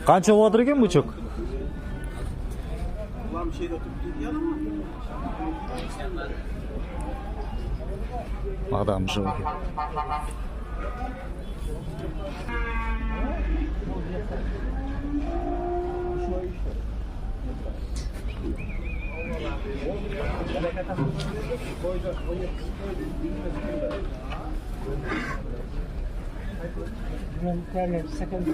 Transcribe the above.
Qancha bo'lib ekan buchoq? Adam şu ekan. Ben second